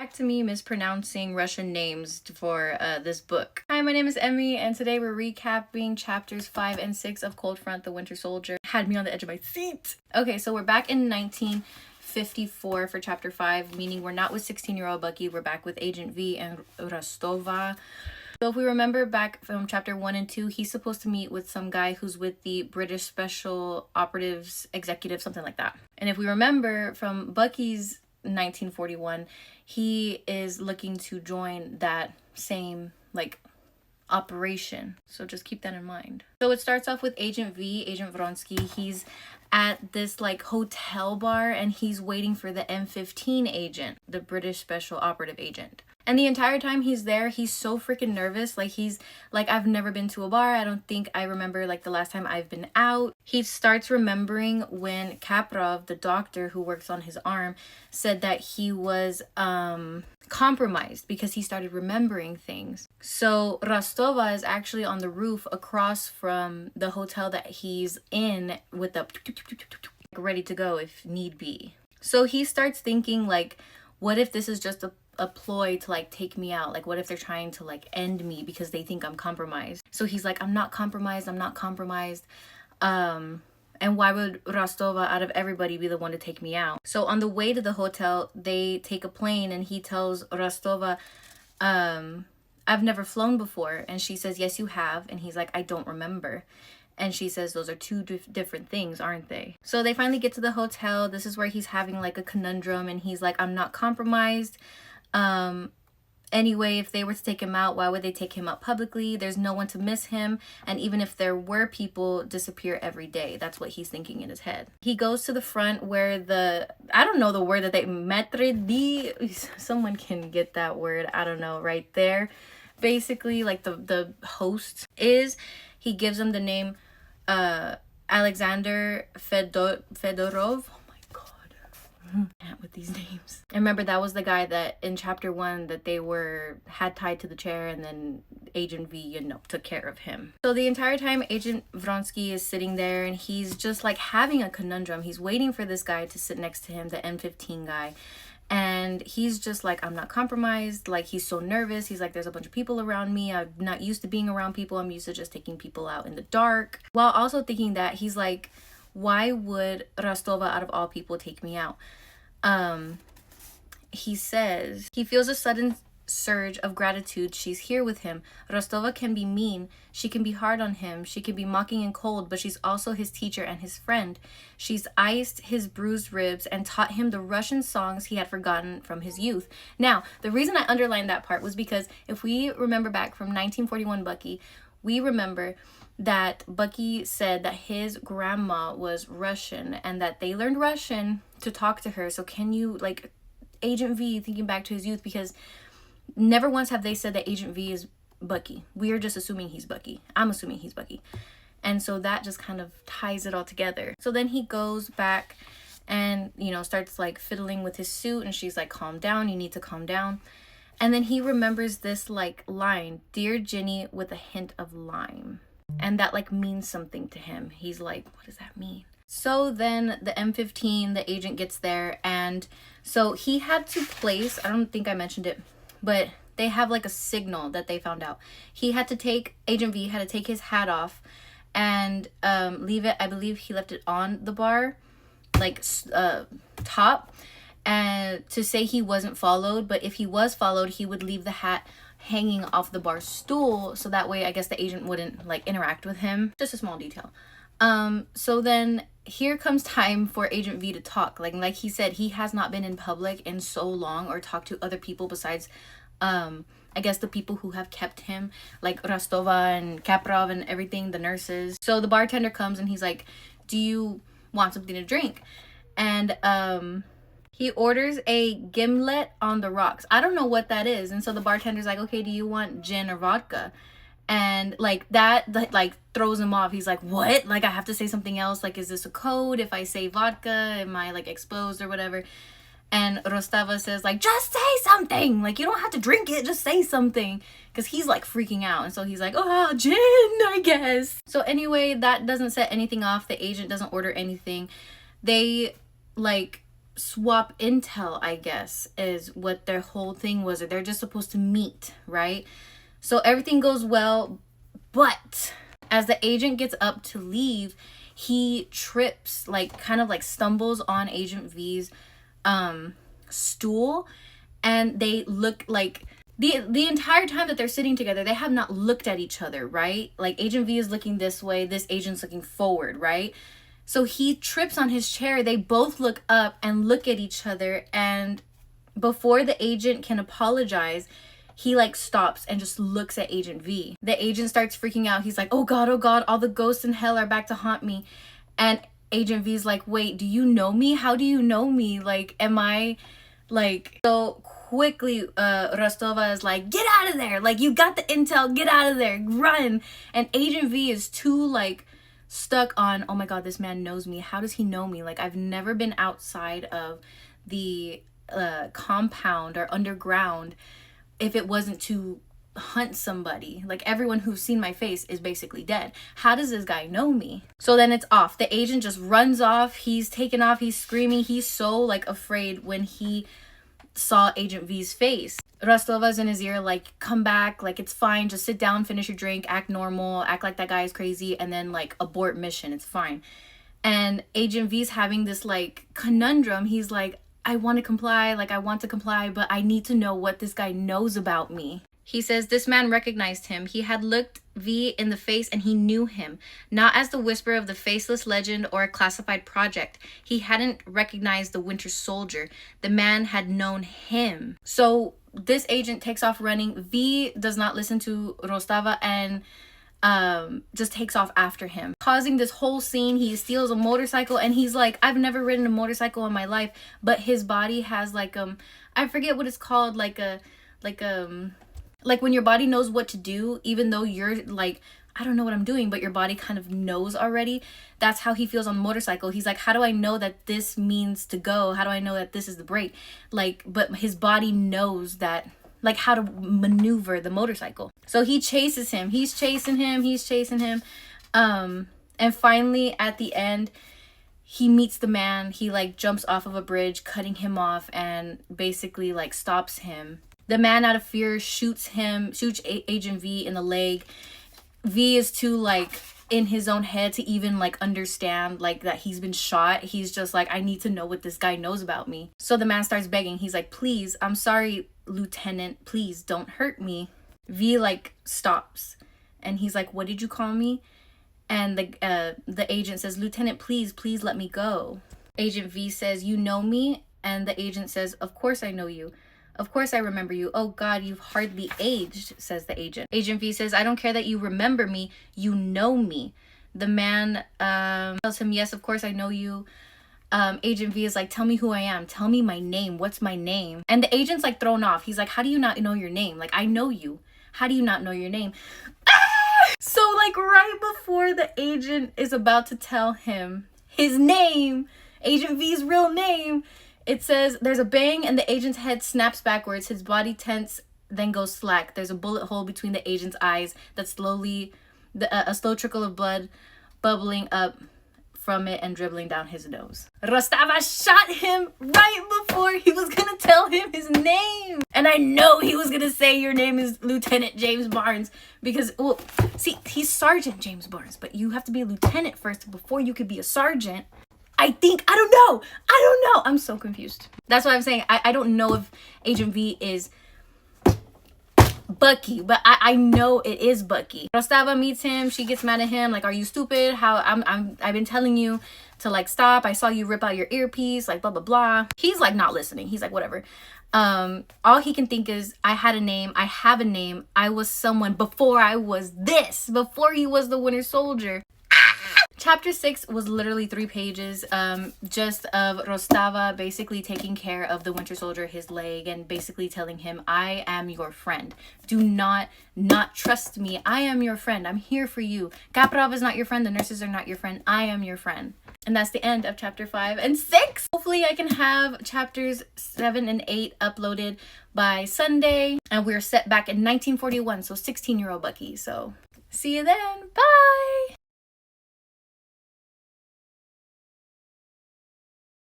Back to me mispronouncing Russian names for this book. Hi, my name is Emmy, and today we're recapping chapters 5 and 6 of Cold Front, The Winter Soldier. Had me on the edge of my seat. Okay, so we're back in 1954 for chapter 5, meaning we're not with 16-year-old Bucky, we're back with Agent V and Rostova. So if we remember back from chapter 1 and 2, he's supposed to meet with some guy who's with the British Special Operatives Executive, something like that. And if we remember from Bucky's 1941, he is looking to join that same operation, so just keep that in mind. So it starts off with Agent V, Agent Vronsky. He's at this hotel bar and he's waiting for the M15 agent, the British Special Operative Agent. And the entire time he's there, he's so freaking nervous. He's I've never been to a bar. I don't think I remember the last time I've been out. He starts remembering when Kaprov, the doctor who works on his arm, said that he was compromised because he started remembering things. So Rostova is actually on the roof across from the hotel that he's in with the ready to go if need be. So he starts thinking what if this is just a ploy to take me out? What if they're trying to end me because they think I'm compromised? So he's I'm not compromised. And why would Rostova out of everybody be the one to take me out? So on the way to the hotel, they take a plane and he tells Rostova, I've never flown before. And she says, yes, you have. And he's I don't remember. And she says, those are two different things, aren't they? So they finally get to the hotel. This is where he's having a conundrum. And he's I'm not compromised. Anyway, if they were to take him out, why would they take him out publicly? There's no one to miss him. And even if there were, people disappear every day. That's what he's thinking in his head. He goes to the front where I don't know the word that maître d', someone can get that word, I don't know, right there. Basically, the host is, he gives him the name Alexander Fedorov. With these names. And remember, that was the guy that in chapter 1 that they had tied to the chair, and then Agent V, took care of him. So the entire time Agent Vronsky is sitting there and he's just having a conundrum. He's waiting for this guy to sit next to him, the M15 guy. And he's just I'm not compromised. He's so nervous. He's there's a bunch of people around me. I'm not used to being around people. I'm used to just taking people out in the dark. While also thinking that he's why would Rostova out of all people take me out? He says he feels a sudden surge of gratitude. She's here with him. Rostova can be mean. She can be hard on him. She can be mocking and cold, but she's also his teacher and his friend. She's iced his bruised ribs and taught him the Russian songs he had forgotten from his youth. Now, the reason I underlined that part was because if we remember back from 1941 Bucky, we remember that Bucky said that his grandma was Russian and that they learned Russian to talk to her. So can you, Agent V, thinking back to his youth, because never once have they said that Agent V is Bucky. We are just assuming he's Bucky. I'm assuming he's Bucky. And so that just kind of ties it all together. So then he goes back and, starts fiddling with his suit, and she's calm down, you need to calm down. And then he remembers this line, Dear Ginny with a hint of lime. And that means something to him. He's what does that mean? So then the M15, the agent gets there, and so he had to place, I don't think I mentioned it, but they have a signal that they found out. Agent V had to take his hat off and leave it, I believe he left it on the bar, top, and to say he wasn't followed. But if he was followed, he would leave the hat hanging off the bar stool, so that way I guess the agent wouldn't interact with him. Just a small detail. So then here comes time for Agent V to talk. Like he said, he has not been in public in so long or talked to other people besides I guess the people who have kept him, like Rostova and Kaprov and everything, the nurses. So the bartender comes and he's do you want something to drink? And he orders a gimlet on the rocks. I don't know what that is. And so the bartender's okay, do you want gin or vodka? And that throws him off. He's what? I have to say something else? Is this a code? If I say vodka, am I exposed or whatever? And Rostova says just say something. You don't have to drink it, just say something. Because he's freaking out. And so he's oh, gin, I guess. So anyway, that doesn't set anything off. The agent doesn't order anything. They swap intel, I guess, is what their whole thing was. Or they're just supposed to meet, right? So everything goes well, but as the agent gets up to leave, he trips, like kind of like stumbles on Agent V's stool, and they look like the entire time that they're sitting together, they have not looked at each other, right? Like Agent V is looking this way, this agent's looking forward, right? So he trips on his chair. They both look up and look at each other, and before the agent can apologize, he like stops and just looks at Agent V. The agent starts freaking out. He's like, oh God, all the ghosts in hell are back to haunt me. And Agent V's like, wait, do you know me? How do you know me? Like, am I like... So quickly, Rostova is like, get out of there. Like, you got the intel, get out of there, run. And Agent V is too like stuck on, oh my God, this man knows me. How does he know me? Like, I've never been outside of the compound or underground if it wasn't to hunt somebody. Like, everyone who's seen my face is basically dead. How does this guy know me? So then it's off. The agent just runs off. He's taken off. He's screaming. He's so like afraid when he saw Agent V's face. Rostova's in his ear like, come back, like it's fine, just sit down, finish your drink, act normal, act like that guy is crazy, and then like abort mission, it's fine. And Agent V's having this like conundrum. He's like, I want to comply, but I need to know what this guy knows about me. He says this man recognized him. He had looked V in the face and he knew him, not as the whisper of the faceless legend or a classified project. He hadn't recognized the Winter Soldier. The man had known him. So this agent takes off running. V does not listen to Rostava and just takes off after him, causing this whole scene. He steals a motorcycle and he's like, I've never ridden a motorcycle in my life, but his body has like I forget what it's called, like when your body knows what to do, even though you're like, I don't know what I'm doing, but your body kind of knows already. That's how he feels on the motorcycle. He's like, how do I know that this means to go? How do I know that this is the brake? Like, but his body knows that, like, how to maneuver the motorcycle. So he chases him. He's chasing him. And finally at the end, he meets the man. He like jumps off of a bridge, cutting him off, and basically like stops him. The man, out of fear, shoots Agent V in the leg. V is too like in his own head to even like understand like that he's been shot. He's just like, I need to know what this guy knows about me. So the man starts begging. He's like, please, I'm sorry, Lieutenant, please don't hurt me. V like stops and he's like, what did you call me? And the agent says, Lieutenant, please let me go. Agent V says, you know me? And the agent says, of course I know you. Of course I remember you. Oh God, you've hardly aged, says the agent. Agent V says, I don't care that you remember me. You know me. The man tells him, yes, of course I know you. Agent V is like, tell me who I am. Tell me my name. What's my name? And the agent's like thrown off. He's like, how do you not know your name? Like, I know you. How do you not know your name? So like right before the agent is about to tell him his name, Agent V's real name, it says there's a bang and the agent's head snaps backwards. His body tense, then goes slack. There's a bullet hole between the agent's eyes that slowly, a slow trickle of blood bubbling up from it and dribbling down his nose. Rostava shot him right before he was gonna tell him his name. And I know he was gonna say your name is Lieutenant James Barnes because, well, see, he's Sergeant James Barnes, but you have to be a lieutenant first before you could be a sergeant. I don't know. I'm so confused. That's why I'm saying I don't know if Agent V is Bucky, but I know it is Bucky. Rostava meets him. She gets mad at him. Like, are you stupid? I've been telling you to like stop. I saw you rip out your earpiece, like blah, blah, blah. He's like not listening. He's like, whatever. All he can think is, I had a name. I have a name. I was someone before I was this, before he was the Winter Soldier. Chapter 6 was literally 3 pages, just of Rostava basically taking care of the Winter Soldier, his leg, and basically telling him, I am your friend. Do not trust me. I am your friend. I'm here for you. Kaprov is not your friend. The nurses are not your friend. I am your friend. And that's the end of chapter 5 and 6. Hopefully I can have chapters 7 and 8 uploaded by Sunday. And we're set back in 1941, so 16-year-old Bucky. So see you then. Bye!